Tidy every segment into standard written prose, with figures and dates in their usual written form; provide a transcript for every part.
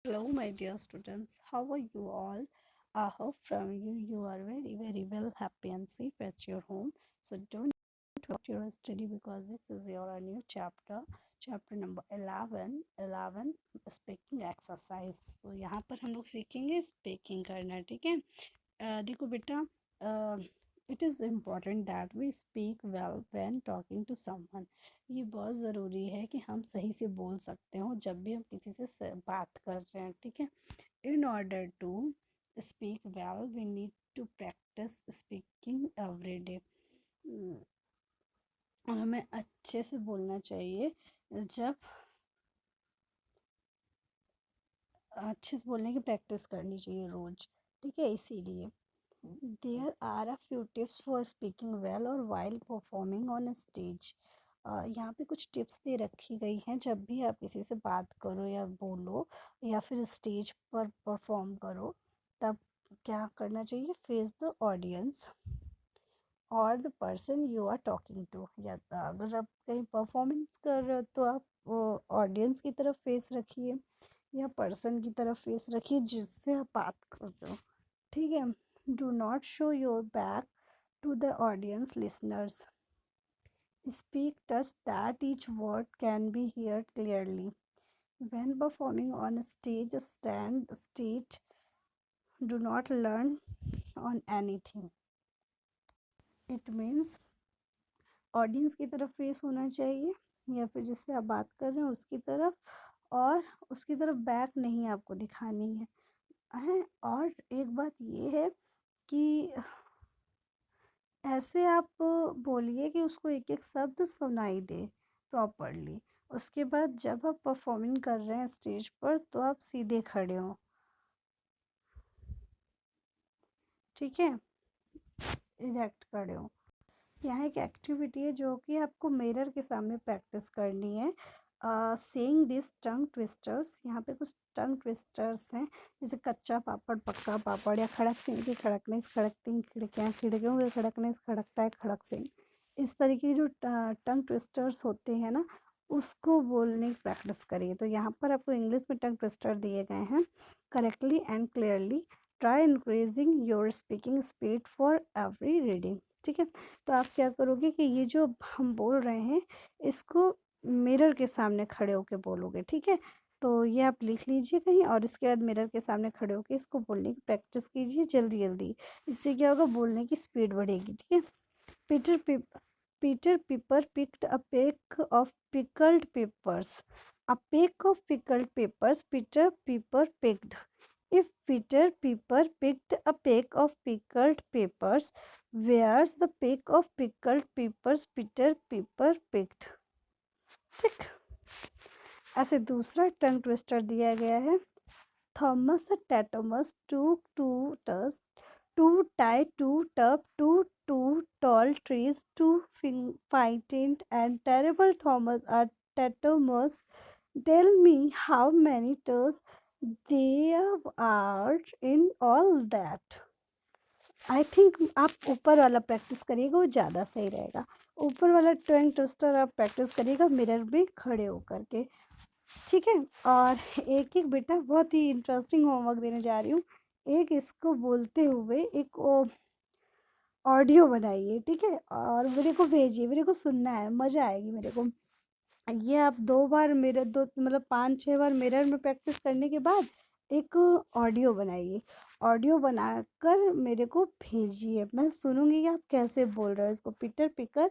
Hello, my dear students. How are you all? I hope from you are very, very well, happy and safe at your home. So don't interrupt your study because this is your new chapter number 11, speaking exercise. So यहाँ पर हम लोग सीखेंगे speaking करना, ठीक है? देखो बेटा, it is important that we speak well when talking to someone. ये बहुत ज़रूरी है कि हम सही से बोल सकते हो जब भी हम किसी से बात कर रहे हैं, ठीक है? In order to speak well we need to practice speaking every day. हमें अच्छे से बोलना चाहिए। जब अच्छे से बोलने की प्रैक्टिस करनी चाहिए रोज़, ठीक है? इसीलिए there are a few tips for speaking well और वाइल परफॉर्मिंग ऑन स्टेज। यहाँ पे कुछ टिप्स दे रखी गई हैं जब भी आप किसी से बात करो या बोलो या फिर स्टेज पर परफॉर्म करो, तब क्या करना चाहिए? फेस द ऑडियंस और the person you are talking to. या अगर आप कहीं परफॉर्मेंस कर रहे हो तो आप ऑडियंस की तरफ फेस रखिए या पर्सन की तरफ फेस रखिए जिससे आप बात कर रहे हो, ठीक है? Do not show your back to the audience listeners. Speak such that each word can be heard clearly. When performing on a stage, stand straight. Do not learn on anything. It means audience की तरफ face होना चाहिए या फिर जिससे आप बात कर रहे हैं उसकी तरफ, और उसकी तरफ बैक नहीं आपको दिखानी है। और एक बात ये है कि ऐसे आप बोलिए कि उसको एक एक शब्द सुनाई दे प्रॉपरली। उसके बाद जब आप परफॉर्मिंग कर रहे हैं स्टेज पर तो आप सीधे खड़े हों, ठीक है? इरेक्ट खड़े हों। यहाँ एक एक्टिविटी है जो कि आपको मिरर के सामने प्रैक्टिस करनी है। Saying this tongue twisters. यहाँ पे कुछ टंग ट्विस्टर्स हैं, जैसे कच्चा पापड़, पक्का पापड़, या खड़क सिंह की खड़कनेस, खड़कती खिड़कियाँ, खिड़कियों की खड़कनेस, खड़कता है खड़क सिंह। इस तरीके के जो टंग ट्विस्टर्स होते हैं ना, उसको बोलने की प्रैक्टिस करिए। तो यहाँ पर आपको इंग्लिश में टंग ट्विस्टर दिए गए हैं। Correctly and clearly try increasing your speaking speed for every reading, ठीक है? तो आप क्या करोगे कि ये जो हम बोल रहे हैं इसको मिरर के सामने खड़े होके बोलोगे, ठीक है? तो ये आप लिख लीजिए कहीं और उसके बाद मिरर के सामने खड़े होके इसको बोलने की प्रैक्टिस कीजिए जल्दी जल्दी। इससे क्या होगा? बोलने की स्पीड बढ़ेगी, ठीक है? Peter Pip Peter Piper picked a peck of pickled peppers. A peck of pickled peppers Peter Piper picked. If Peter Piper picked a peck of pickled peppers, where's the peck of pickled peppers Peter Piper picked? ठीक। ऐसे दूसरा tongue twister दिया गया है। Thomas Tattamus to tie two tup two tall trees to frightened and terrible Thomas are Tatomus. Tell me how many toes there are in all that. I think आप ऊपर वाला practice करिएगा, वो ज़्यादा सही रहेगा। ऊपर वाला टंग ट्विस्टर आप प्रैक्टिस करिएगा मिरर में खड़े होकर के, ठीक है? और एक एक बेटा बहुत ही इंटरेस्टिंग होमवर्क देने जा रही हूँ। एक इसको बोलते हुए एक ऑडियो बनाइए, ठीक है? और मेरे को भेजिए, मेरे को सुनना है, मज़ा आएगी मेरे को। ये आप 2 बार मिरर, 2 मतलब 5-6 बार मिरर में प्रैक्टिस करने के बाद एक ऑडियो बनाइए। ऑडियो बनाकर मेरे को भेजिए, मैं सुनूँगी कि आप कैसे बोल रहे हो इसको। Peter Piper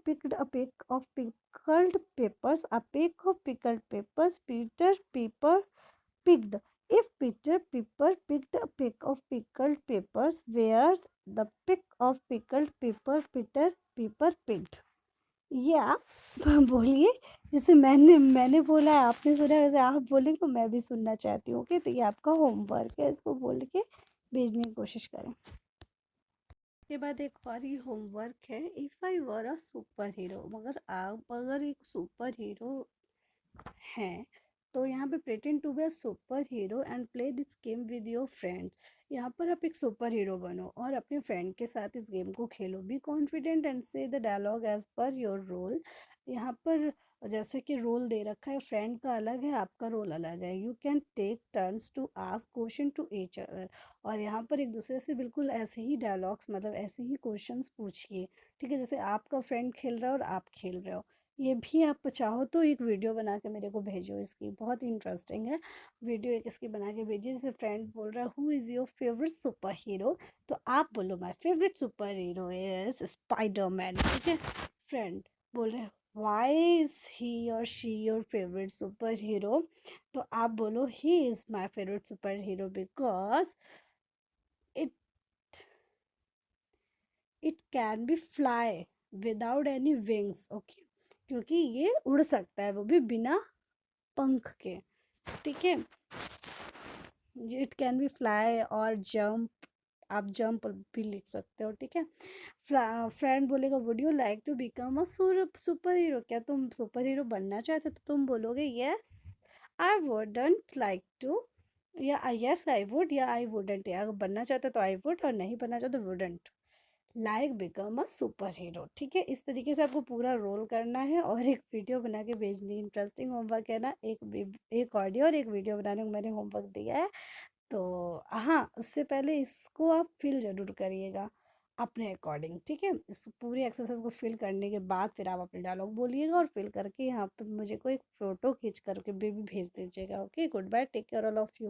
picked a peck of pickled peppers. A peck of pickled peppers Peter Piper picked. If Peter Piper picked a peck of pickled peppers, where's the peck of pickled pepper Peter Piper picked? ये आप बोलिए, जैसे मैंने बोला है आपने सुना, वैसे आप बोलेंगे तो मैं भी सुनना चाहती हूँ। ओके, तो ये आपका होमवर्क है, इसको बोल के भेजने की कोशिश करें। के बाद एक और ही होमवर्क है, if I were a super hero. मगर आप अगर एक सुपर हीरो हैं तो यहाँ पे pretend to be a super hero and play this game with your friends. यहाँ पर आप एक सुपर हीरो बनो और अपने फ्रेंड के साथ इस गेम को खेलो। Be confident and say the dialogue as per your role. यहाँ पर और जैसे कि रोल दे रखा है, फ्रेंड का अलग है, आपका रोल अलग है। You can take turns to ask question to each other. और यहाँ पर एक दूसरे से बिल्कुल ऐसे ही डायलॉग्स, मतलब ऐसे ही क्वेश्चंस पूछिए, ठीक है। जैसे आपका फ्रेंड खेल रहा है और आप खेल रहे हो। ये भी आप चाहो तो एक वीडियो बना के मेरे को भेजो, इसकी बहुत इंटरेस्टिंग है। वीडियो एक इसकी बना के भेजिए। जैसे फ्रेंड बोल रहा है who is your favourite super hero, तो आप बोलो my favourite super hero is Spiderman, ठीक है। फ्रेंड बोल रहे हैं वाई इज ही और she your favourite super hero, तो आप बोलो he is my favourite super hero because it it can be fly without any wings, okay, क्योंकि ये उड़ सकता है, वो भी बिना पंख के, ठीक है। इट कैन बी फ्लाई और जंप, आप जंप भी लिख सकते हो, ठीक है। फ्रेंड बोलेगा would you like to become a super hero, क्या तुम सुपर हीरो बनना चाहते हो, तो तुम बोलोगे yes I wouldn't like to, या यस आई वुड, या आई वुडंट, या अगर बनना चाहते तो आई वुड और नहीं बनना चाहते wouldn't like become a super hero, ठीक है। इस तरीके से आपको पूरा रोल करना है और एक वीडियो बना के भेजनी। इंटरेस्टिंग होमवर्क है ना, एक ऑडियो और एक वीडियो बनाने को मैंने होमवर्क दिया है। तो हाँ, उससे पहले इसको आप फिल ज़रूर करिएगा अपने अकॉर्डिंग, ठीक है। इस पूरी एक्सरसाइज को फिल करने के बाद फिर आप अपने डायलॉग बोलिएगा और फिल करके यहाँ पे मुझे को एक फ़ोटो खींच करके भी भेज दीजिएगा। Okay, goodbye, take care all of you.